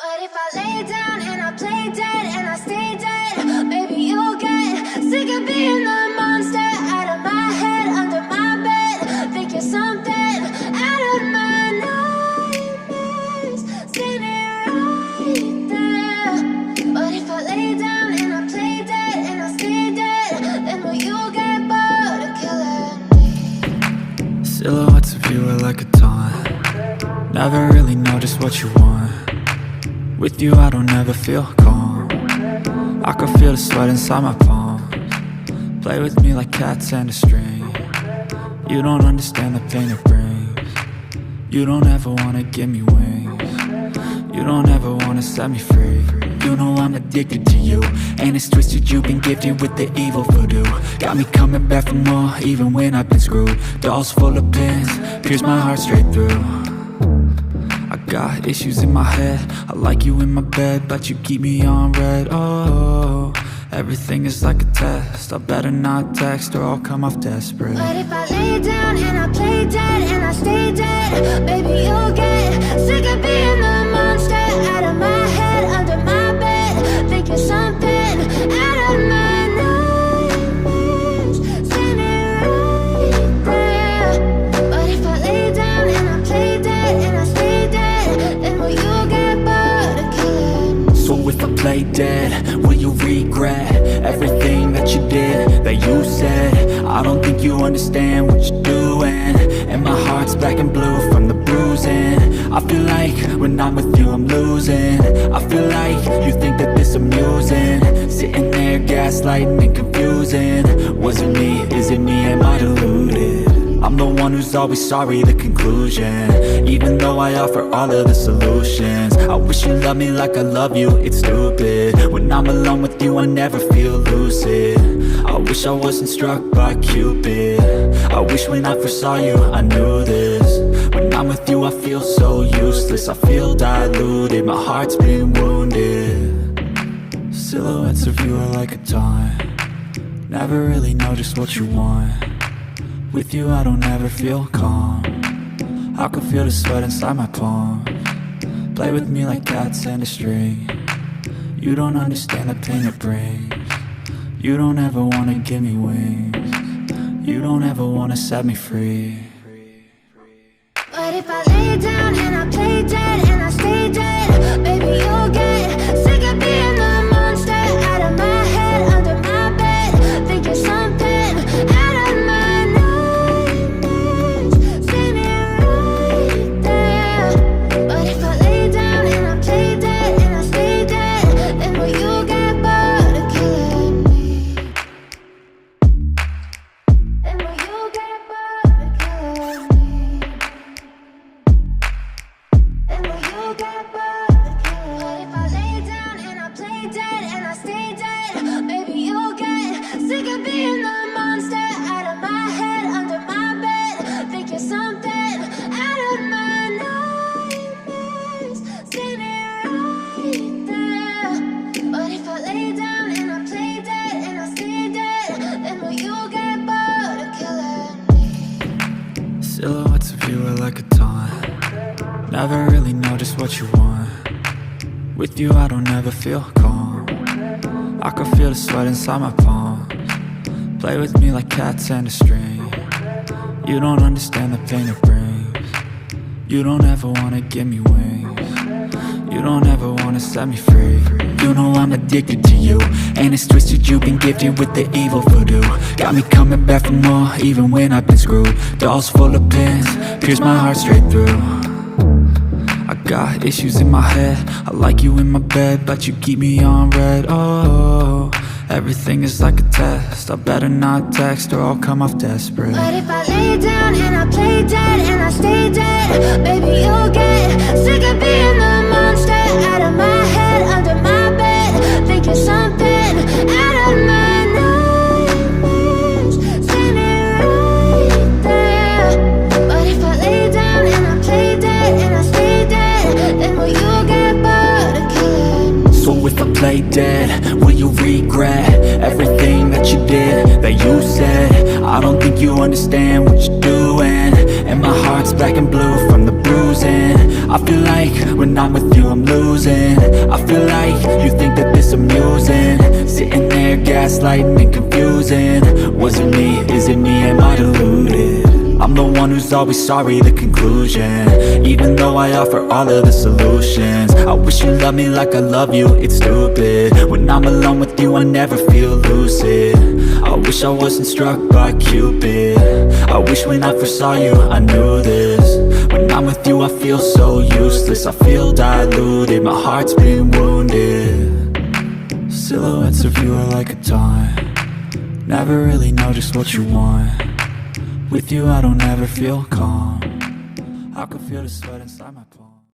But if I lay down and I play dead and I stay dead, maybe you'll get sick of being the monster out of my head, under my bed, thinking something out of my nightmares, standing right there. But if I lay down and I play dead and I stay dead, then will you get bored of killing me? Silhouettes of you are like a taunt. Never really know just what you want. With you I don't ever feel calm. I can feel the sweat inside my palms. Play with me like cats and a string. You don't understand the pain it brings. You don't ever wanna give me wings. You don't ever wanna set me free. You know I'm addicted to you, and it's twisted. You've been gifted with the evil voodoo. Got me coming back for more, even when I've been screwed. Dolls full of pins, pierce my heart straight through. I got issues in my head. I like you in my bed, but you keep me on red. Oh, everything is like a test. I better not text or I'll come off desperate. But if I lay down and I play dead and I stay dead, maybe you'll get sick of being the monster out of my head, under my bed, thinking something out of my nightmares, standing right there. But if I lay down and I play dead and I stay dead, then will you get bored of killing me? So if I play dead, will you regret everything that you did, that you said? I don't think you understand what you're doing, and my heart's black and blue from the bruising. I feel like when I'm with you I'm losing. I feel like you think that this amusing, sitting there gaslighting and confusing. Was it me? Is it me? Am I deluded? I'm the one who's always sorry, the conclusion, even though I offer all of the solutions. I wish you loved me like I love you, it's stupid. When I'm alone with you I never feel lucid. I wish I wasn't struck by Cupid. I wish when I first saw you I knew this. When I'm with you I feel so useless. I feel diluted, my heart's been wounded. Silhouettes of you are like a taunt. Never really know just what you want. With you I don't ever feel calm. I can feel the sweat inside my palms. Play with me like cats and a string. You don't understand the pain it brings. You don't ever wanna give me wings. You don't ever wanna set me free. But if I lay down and I play dead and I stay dead, maybe you'll get sick of being the monster out of my head, under my bed, thinking something out of my nightmares, standing right there. But if I lay down and I play dead and I stay dead, then will you get bored of killing me? Then will you get bored of killing me? Then will you get bored of killing me? But if I lay down and I play dead and I stay dead, maybe you'll get sick of being the monster out of my head, under my bed, thinking something out of my nightmares, standing right there. But if I lay down and I play dead and I stay dead, then will you get bored of killing me? Silhouettes of you are like a taunt. Never really know just what you want. With you I don't ever feel calm. I can feel the sweat inside my palms. Play with me like cats and a string. You don't understand the pain it brings. You don't ever wanna give me wings. You don't ever wanna set me free. You know I'm addicted to you, and it's twisted. You've been gifted with the evil voodoo. Got me coming back for more, even when I've been screwed. Dolls full of pins, pierce my heart straight through. I got issues in my head. I like you in my bed, but you keep me on red. Oh, everything is like a test. I better not text or I'll come off desperate. But if I lay down and I play dead and I stay dead, maybe you'll get sick of being the monster out of my head, under my bed, thinking something out of my nightmares, standing right there. But if I lay down and I play dead and I stay dead, then will you get bored of killing me? So if I play dead, will you regret everything that you did, that you said? I don't think you understand what you're doing, and my heart's black and blue from the bruising. confusing. I feel like when I'm with you I'm losing. I feel like you think that this amusing. Sitting there gaslighting and confusing. Was it me? Is it me? Am I deluded? I'm the one who's always sorry, the conclusion. Even though I offer all of the solutions. I wish you loved me like I love you, it's stupid. When I'm alone with you I never feel lucid. I wish I wasn't struck by Cupid. I wish when I first saw you I knew this. When I'm with you I feel so useless. I feel diluted, my heart's been wounded. Silhouettes of you are like a taunt. Never really know just what you want. With you I don't ever feel calm. I can feel the sweat inside my palms.